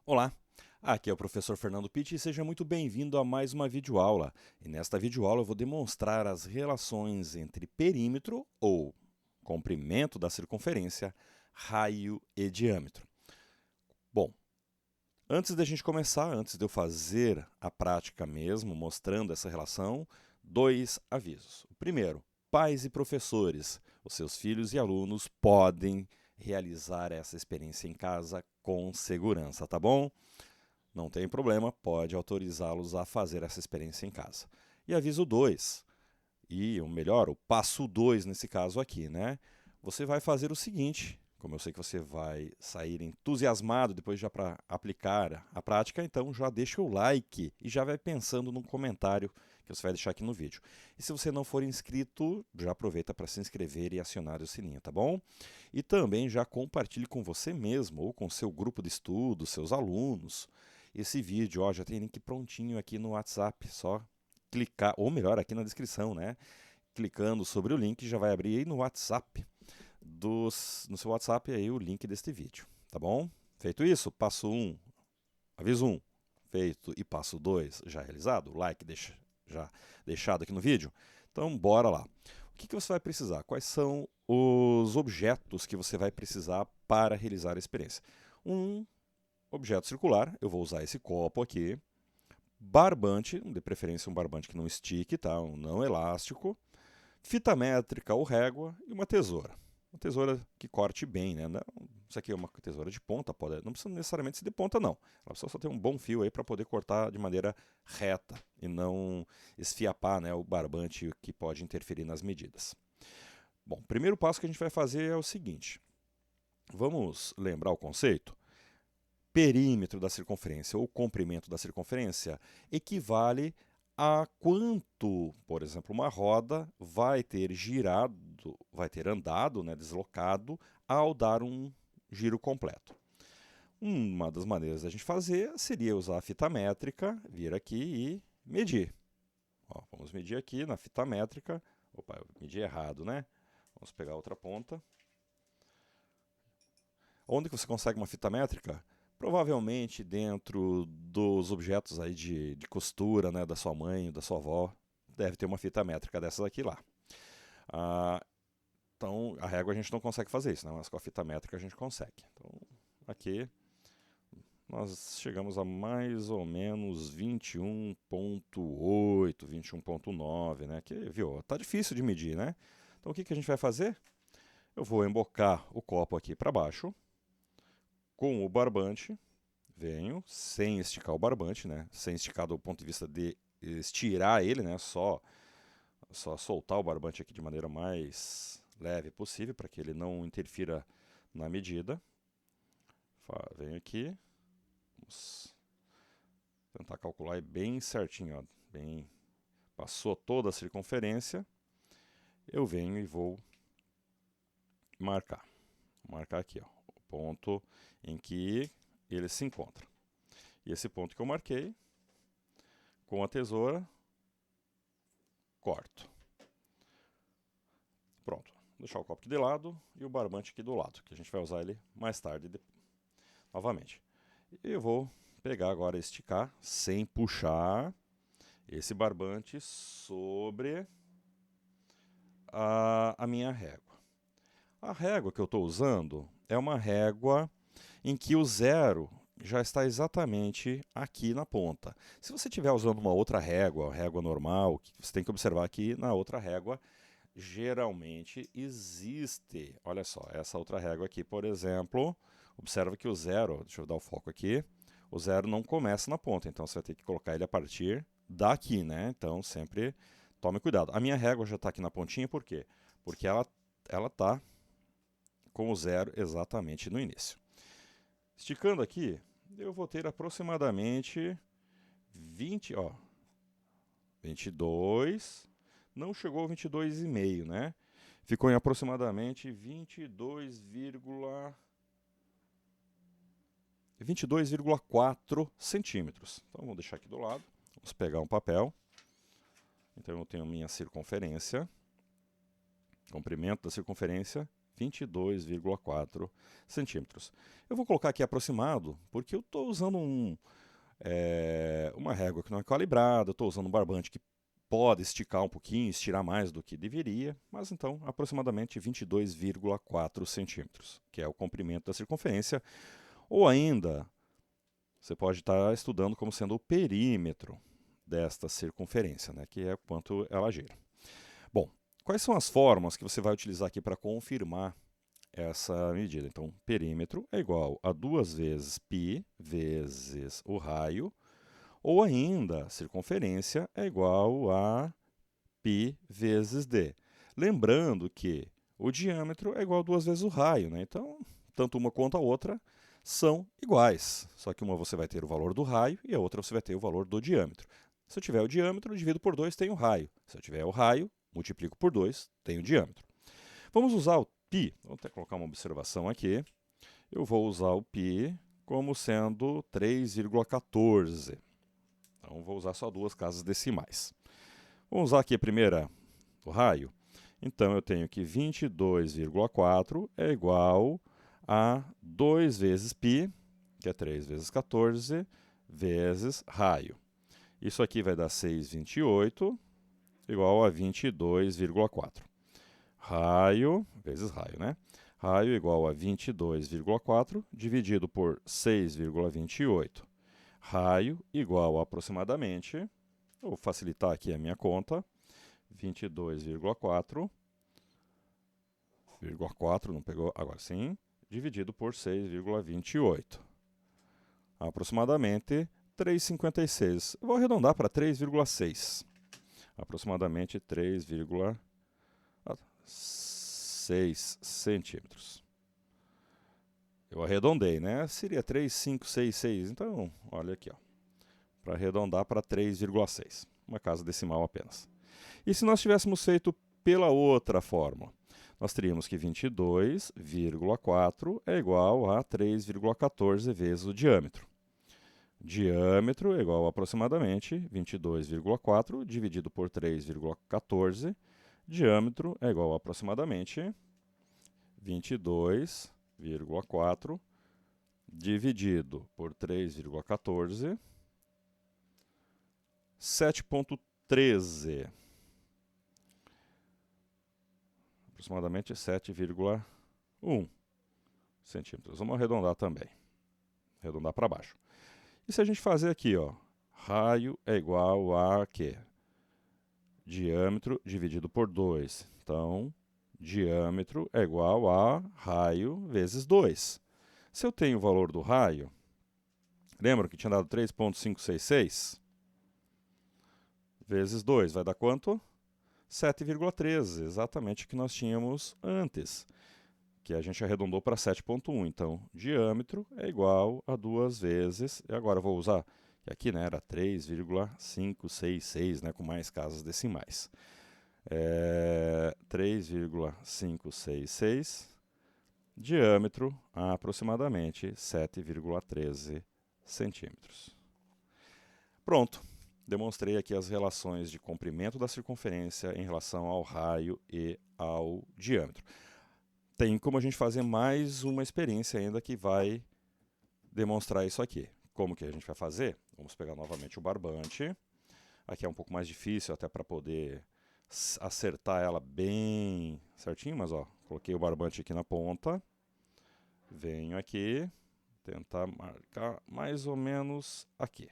Olá, aqui é o professor Fernando Pitti e seja muito bem-vindo a mais uma videoaula. E nesta videoaula eu vou demonstrar as relações entre perímetro, ou comprimento da circunferência, raio e diâmetro. Bom, antes da gente começar, antes de eu fazer a prática mesmo, mostrando essa relação, dois avisos. O primeiro, pais e professores, os seus filhos e alunos podem realizar essa experiência em casa com segurança, tá bom? Não tem problema, pode autorizá-los a fazer essa experiência em casa. E aviso 2, e o melhor, o passo 2 nesse caso aqui, né? Você vai fazer o seguinte, como eu sei que você vai sair entusiasmado depois já para aplicar a prática, então já deixa o like e já vai pensando no comentário que você vai deixar aqui no vídeo. E se você não for inscrito, já aproveita para se inscrever e acionar o sininho, tá bom? E também já compartilhe com você mesmo ou com seu grupo de estudo, seus alunos, esse vídeo. Ó, já tem link prontinho aqui no WhatsApp, só clicar, ou melhor, aqui na descrição, né? Clicando sobre o link, já vai abrir aí no WhatsApp, no seu WhatsApp aí o link deste vídeo, tá bom? Feito isso, passo 1, aviso 1, feito, e passo 2 já realizado, o like já deixado aqui no vídeo. Então, bora lá. O que você vai precisar? Quais são os objetos que você vai precisar para realizar a experiência? Um objeto circular, eu vou usar esse copo aqui. Barbante, de preferência um barbante que não estique, tá? Um não elástico. Fita métrica ou régua e uma tesoura. Uma tesoura que corte bem, né? Não, isso aqui é uma tesoura de ponta, não precisa necessariamente ser de ponta, não. Ela precisa só ter um bom fio aí para poder cortar de maneira reta e não esfiapar, né, o barbante, que pode interferir nas medidas. Bom, o primeiro passo que a gente vai fazer é o seguinte. Vamos lembrar o conceito? Perímetro da circunferência ou comprimento da circunferência equivale a quanto, por exemplo, uma roda vai ter girado, vai ter andado, né, deslocado, ao dar um giro completo. Uma das maneiras da gente fazer seria usar a fita métrica, vir aqui e medir. Ó, vamos medir aqui na fita métrica. Opa, eu medi errado, né? Vamos pegar outra ponta. Onde que você consegue uma fita métrica? Provavelmente dentro dos objetos aí de costura, né, da sua mãe, da sua avó. Deve ter uma fita métrica dessas aqui lá. Ah, então, a régua a gente não consegue fazer isso, né, mas com a fita métrica a gente consegue. Então, aqui nós chegamos a mais ou menos 21,8, 21,9, né? Que, viu, tá difícil de medir, né? Então, o que a gente vai fazer? Eu vou embocar o copo aqui para baixo, com o barbante, venho, sem esticar o barbante, né? Sem esticar do ponto de vista de estirar ele, né? Só soltar o barbante aqui de maneira mais leve possível, para que ele não interfira na medida. Venho aqui, vamos tentar calcular bem certinho, ó, bem, passou toda a circunferência, eu venho e vou marcar. Vou marcar aqui, ó, o ponto em que ele se encontra. E esse ponto que eu marquei, com a tesoura, corto. Pronto. Vou deixar o copo aqui de lado e o barbante aqui do lado, que a gente vai usar ele mais tarde, novamente. E eu vou pegar agora, esticar, sem puxar, esse barbante sobre a minha régua. A régua que eu estou usando é uma régua em que o zero já está exatamente aqui na ponta. Se você estiver usando uma outra régua normal, você tem que observar que na outra régua geralmente existe, olha só, essa outra régua aqui, por exemplo, observa que o zero, deixa eu dar o foco aqui, o zero não começa na ponta, então você vai ter que colocar ele a partir daqui, né? Então sempre tome cuidado. A minha régua já está aqui na pontinha, por quê? Porque ela está com o zero exatamente no início. Esticando aqui, eu vou ter aproximadamente 20, ó, 22, não chegou a 22,5, né? Ficou em aproximadamente 22,4 centímetros. Então vamos deixar aqui do lado. Vamos pegar um papel. Então eu tenho minha circunferência, comprimento da circunferência, 22,4 centímetros. Eu vou colocar aqui aproximado, porque eu estou usando uma régua que não é calibrada, estou usando um barbante que pode esticar um pouquinho, estirar mais do que deveria, mas então aproximadamente 22,4 centímetros, que é o comprimento da circunferência, ou ainda você pode estar estudando como sendo o perímetro desta circunferência, né, que é quanto ela gira. Bom, quais são as fórmulas que você vai utilizar aqui para confirmar essa medida? Então, perímetro é igual a 2 vezes π vezes o raio, ou ainda, circunferência é igual a π vezes d. Lembrando que o diâmetro é igual a 2 vezes o raio, né? Então, tanto uma quanto a outra são iguais. Só que uma você vai ter o valor do raio e a outra você vai ter o valor do diâmetro. Se eu tiver o diâmetro, divido por 2, tenho o raio. Se eu tiver o raio, multiplico por 2, tenho o diâmetro. Vamos usar o π. Vou até colocar uma observação aqui. Eu vou usar o π como sendo 3,14. Então, vou usar só duas casas decimais. Vamos usar aqui a primeira, o raio. Então, eu tenho que 22,4 é igual a 2 vezes π, que é 3 vezes 14, vezes raio. Isso aqui vai dar 6,28, igual a 22,4. Raio, vezes raio, né? Raio igual a 22,4 dividido por 6,28. Raio igual a aproximadamente, vou facilitar aqui a minha conta, 22,4, não pegou, agora sim, dividido por 6,28. Aproximadamente 3,56. Eu vou arredondar para 3,6. Aproximadamente 3,6 centímetros. Eu arredondei, né? Seria 3,566. Então, olha aqui, ó, para arredondar para 3,6. Uma casa decimal apenas. E se nós tivéssemos feito pela outra fórmula? Nós teríamos que 22,4 é igual a 3,14 vezes o diâmetro. Diâmetro é igual a aproximadamente 22,4 dividido por 3,14. Diâmetro é igual a aproximadamente 22,4 dividido por 3,14, 7,13. Aproximadamente 7,1 centímetros. Vamos arredondar também. Arredondar para baixo. E se a gente fazer aqui, ó, raio é igual a quê? Diâmetro dividido por 2. Então, diâmetro é igual a raio vezes 2. Se eu tenho o valor do raio, lembra que tinha dado 3,566? Vezes 2, vai dar quanto? 7,13, exatamente o que nós tínhamos antes, que a gente arredondou para 7,1. Então, diâmetro é igual a 2 vezes, e agora eu vou usar, que aqui, né, era 3,566, né, com mais casas decimais. 3,566, diâmetro aproximadamente 7,13 centímetros. Pronto, demonstrei aqui as relações de comprimento da circunferência em relação ao raio e ao diâmetro. Tem como a gente fazer mais uma experiência ainda que vai demonstrar isso aqui. Como que a gente vai fazer? Vamos pegar novamente o barbante. Aqui é um pouco mais difícil até para poder acertar ela bem certinho, mas ó, coloquei o barbante aqui na ponta. Venho aqui, tentar marcar mais ou menos aqui.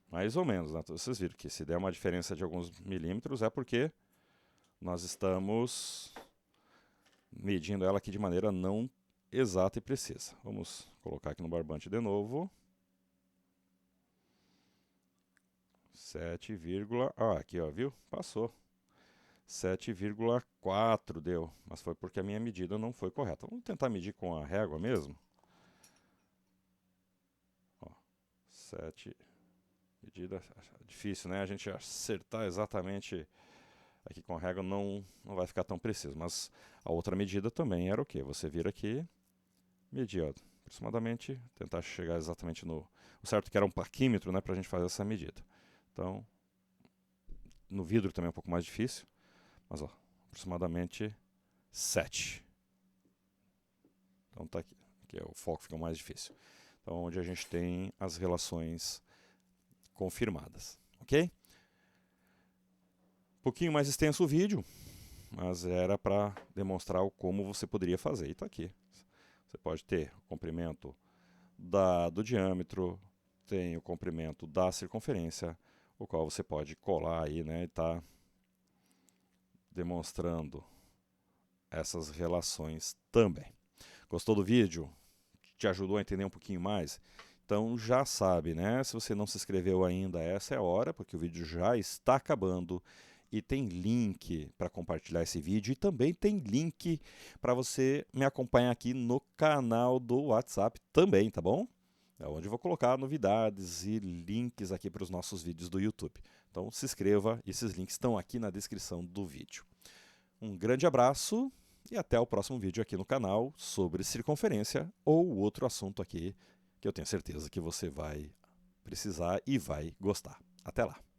Mais ou menos, né? Vocês viram que se der uma diferença de alguns milímetros é porque nós estamos medindo ela aqui de maneira não exata e precisa. Vamos colocar aqui no barbante de novo. 7, aqui ó, viu? Passou. 7,4 deu, mas foi porque a minha medida não foi correta. Vamos tentar medir com a régua mesmo. Ó, 7, medida difícil, né? A gente acertar exatamente aqui com a régua não vai ficar tão preciso, mas a outra medida também era o quê? Você vir aqui, medir, ó, aproximadamente, tentar chegar exatamente no... O certo que era um paquímetro, né, para a gente fazer essa medida. Então, no vidro também é um pouco mais difícil, mas ó, aproximadamente 7. Então tá aqui. Aqui é o foco fica mais difícil. Então, onde a gente tem as relações confirmadas, ok? Um pouquinho mais extenso o vídeo, mas era para demonstrar como você poderia fazer. E está aqui. Você pode ter o comprimento do diâmetro, tem o comprimento da circunferência, o qual você pode colar aí, né, e tá demonstrando essas relações também. Gostou do vídeo? Te ajudou a entender um pouquinho mais? Então já sabe, né? Se você não se inscreveu ainda, essa é a hora, porque o vídeo já está acabando. E tem link para compartilhar esse vídeo e também tem link para você me acompanhar aqui no canal do WhatsApp também, tá bom? É onde eu vou colocar novidades e links aqui para os nossos vídeos do YouTube. Então se inscreva, esses links estão aqui na descrição do vídeo. Um grande abraço e até o próximo vídeo aqui no canal sobre circunferência ou outro assunto aqui que eu tenho certeza que você vai precisar e vai gostar. Até lá!